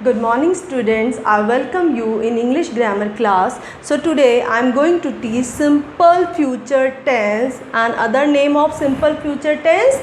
Good morning students, I welcome you in English grammar class. So today I am going to teach simple future tense, and other name of simple future tense,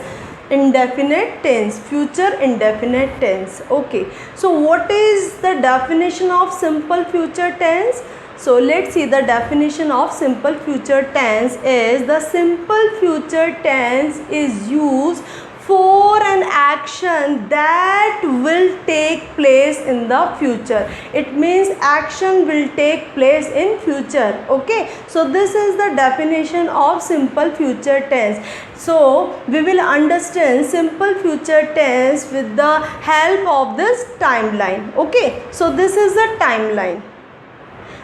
indefinite tense, future indefinite tense. Okay, so what is the definition of simple future tense? So let's see. The definition of simple future tense is the simple future tense is used for an action that will take place in the future. It means action will take place in future. Okay, so this is the definition of simple future tense. So we will understand simple future tense with the help of this timeline. Okay, so this is the timeline.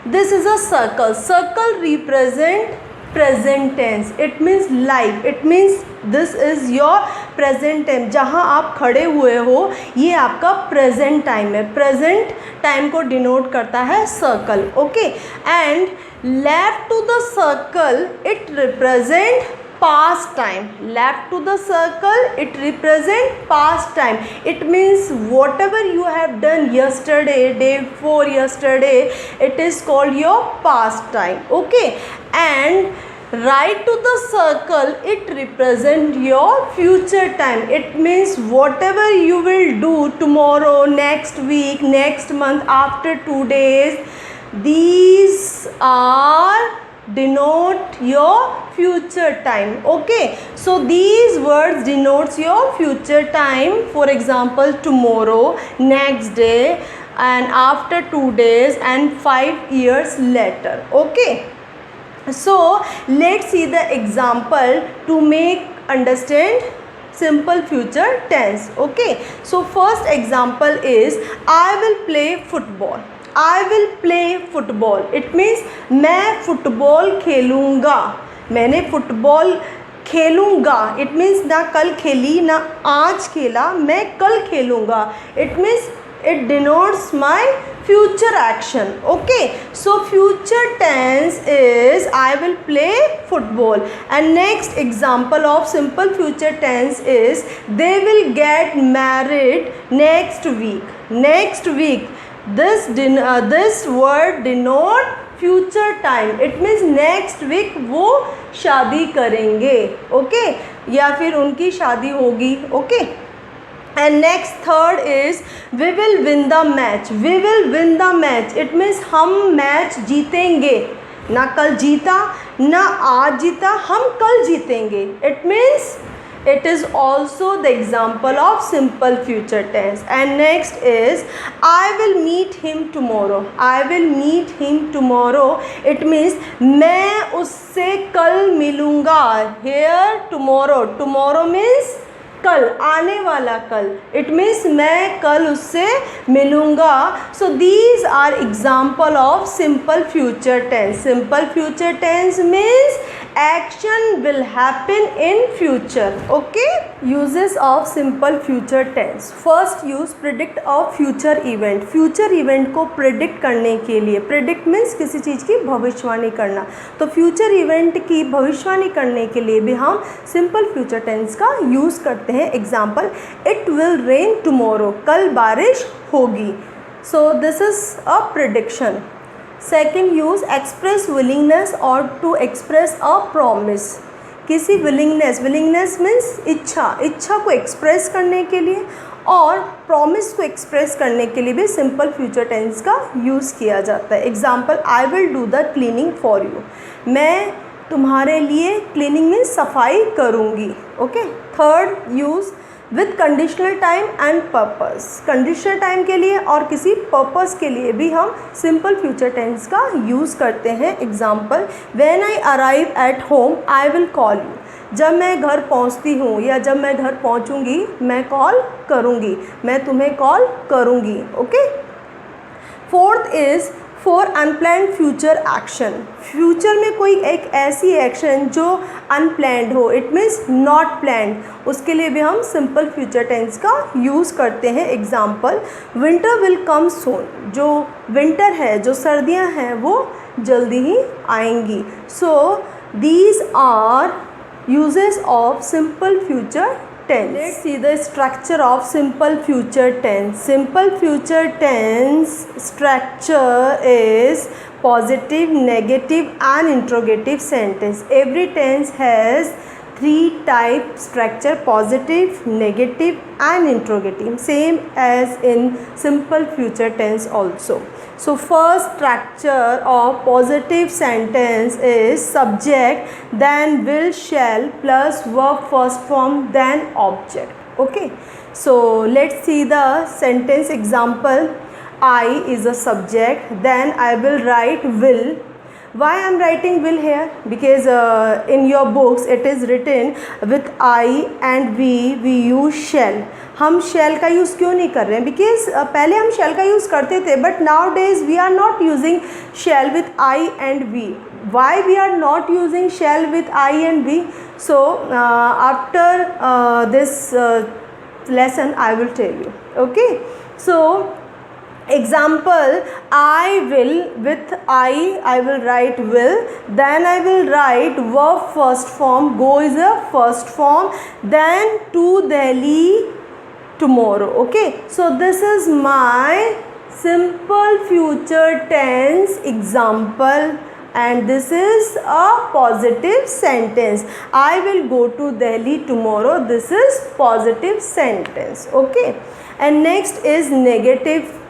This is a circle. Circle represent present tense. It means life. It means this is your present time. जहाँ आप खड़े हुए हो ये आपका present time है. Present time को denote करता है circle. Okay, and left to the circle it represent past time. Left to the circle it represent past time. It means whatever you have done yesterday, day before yesterday, it is called your past time. Okay, and right to the circle it represent your future time. It means whatever you will do tomorrow, next week, next month, after 2 days, these are denote your future time. Okay, so these words denotes your future time. For example, tomorrow, next day, and after 2 days, and 5 years later. Okay, so let's see the example to make understand simple future tense. Okay, so first example is I will play football. I will play football. It means मैं football खेलूँगा. मैंने football खेलूँगा. It means ना कल खेली ना आज खेला, मैं कल खेलूँगा. It means it denotes my future action. Okay, so future tense is I will play football. And next example of simple future tense is they will get married next week. Next week. This word denote future time. It means next week वो शादी करेंगे. Okay, या फिर उनकी शादी होगी. Okay, and next third is we will win the match. We will win the match. It means हम match जीतेंगे. ना कल जीता ना आज जीता, हम कल जीतेंगे. It means it is also the example of simple future tense. And next is I will meet him tomorrow. I will meet him tomorrow. It means मैं उससे कल मिलूँगा. Here tomorrow. Tomorrow means कल, आने वाला कल. It means मैं कल उससे मिलूँगा. So these are example of simple future tense. Simple future tense means action will happen in future. Okay, uses of simple future tense. First use predict of future event. Future event को predict करने के लिए, predict means किसी चीज़ की भविष्यवाणी करना, तो future event की भविष्यवाणी करने के लिए भी हम simple future tense का use करते हैं. Example, it will rain tomorrow. कल बारिश होगी. So this is a prediction. Second use express willingness or to express a promise. किसी willingness, willingness means इच्छा, इच्छा को express करने के लिए और promise को express करने के लिए भी simple future tense का use किया जाता है. Example, I will do the cleaning for you. मैं तुम्हारे लिए cleaning में सफाई करूँगी. Okay. Third use with conditional time and purpose. Conditional time के लिए और किसी पर्पस के लिए भी हम सिंपल फ्यूचर टेंस का यूज़ करते हैं. Example, when I arrive at home I will call you. जब मैं घर पहुंचती हूँ या जब मैं घर पहुंचूंगी मैं कॉल करूँगी, मैं तुम्हें कॉल करूँगी. Okay. Fourth is for unplanned future action. Future में कोई एक ऐसी एक्शन जो अनप्लैंड हो, इट मीन्स नॉट प्लैंड, उसके लिए भी हम सिंपल फ्यूचर टेंस का यूज़ करते हैं. एग्जाम्पल, विंटर विल कम सून. जो विंटर है, जो सर्दियां हैं वो जल्दी ही आएंगी. So these are uses of simple future tense. Let's see the structure of simple future tense. Simple future tense structure is positive, negative and interrogative sentence. Every tense has three type structure: positive, negative and interrogative, same as in simple future tense also. So first structure of positive sentence is subject, then will, shall plus verb first form, then object. Okay, so let's see the sentence example. I is a subject, then I will write will. Why I am writing will here? Because in your books it is written with I and we use shall. हम shall का use क्यों नहीं कर रहे हैं? Because पहले हम shall का यूज़ करते थे, but nowadays we are not using shall with I and we. Why we are not using shall with I and we? So after this lesson I will tell you. Okay, so example, I will, with I will write will, then I will write verb first form, go is a first form, then to Delhi tomorrow. Okay, so this is my simple future tense example, and this is a positive sentence. I will go to Delhi tomorrow. This is positive sentence. Okay, and next is negative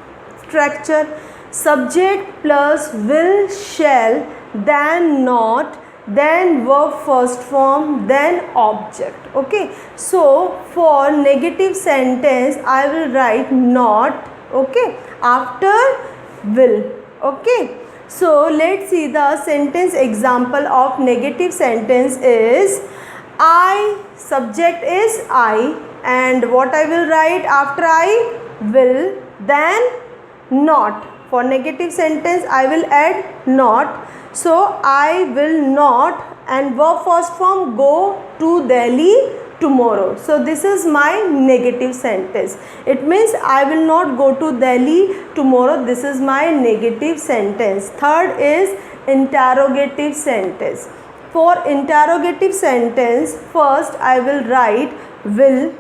structure: subject plus will, shall, then not, then verb first form, then object. Okay, so for negative sentence I will write not, okay, after will. Okay, so let's see the sentence example of negative sentence is I, subject is I, and what I will write after I? Will, then not. For negative sentence I will add not. So I will not, and verb first form, go to Delhi tomorrow. So this is my negative sentence. It means I will not go to Delhi tomorrow. This is my negative sentence. Third is interrogative sentence. For interrogative sentence, first I will write will.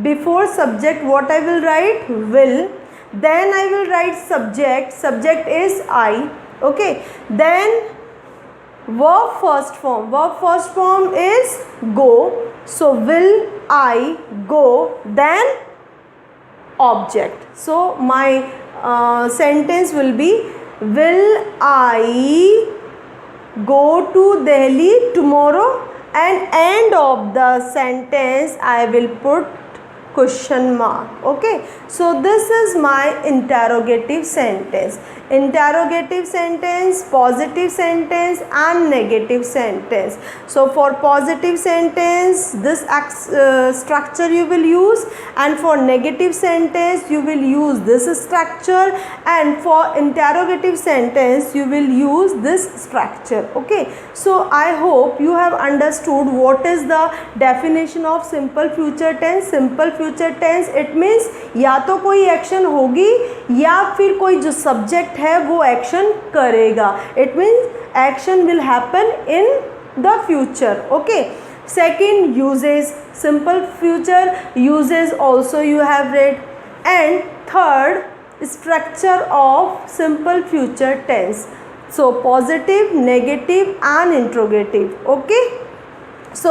Before subject, what I will write? Will. Then I will write subject. Subject is I. Okay, then verb first form. Verb first form is go. So will I go, then object. So my sentence will be will I go to Delhi tomorrow, and end of the sentence I will put question mark. Okay, so this is my interrogative sentence. Interrogative sentence, positive sentence and negative sentence. So for positive sentence, this structure you will use, and for negative sentence you will use this structure, and for interrogative sentence you will use this structure. Okay, so I hope you have understood what is the definition of simple future tense. Simple future tense, it means या तो कोई action होगी या फिर कोई जो subject है वो एक्शन करेगा. It means action will happen in the future. Okay, second uses, simple future uses also you have read. And third structure of simple future tense. So positive, negative and interrogative. Okay, so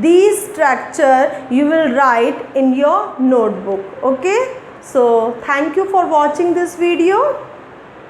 these structure you will write in your notebook. Okay, so thank you for watching this video.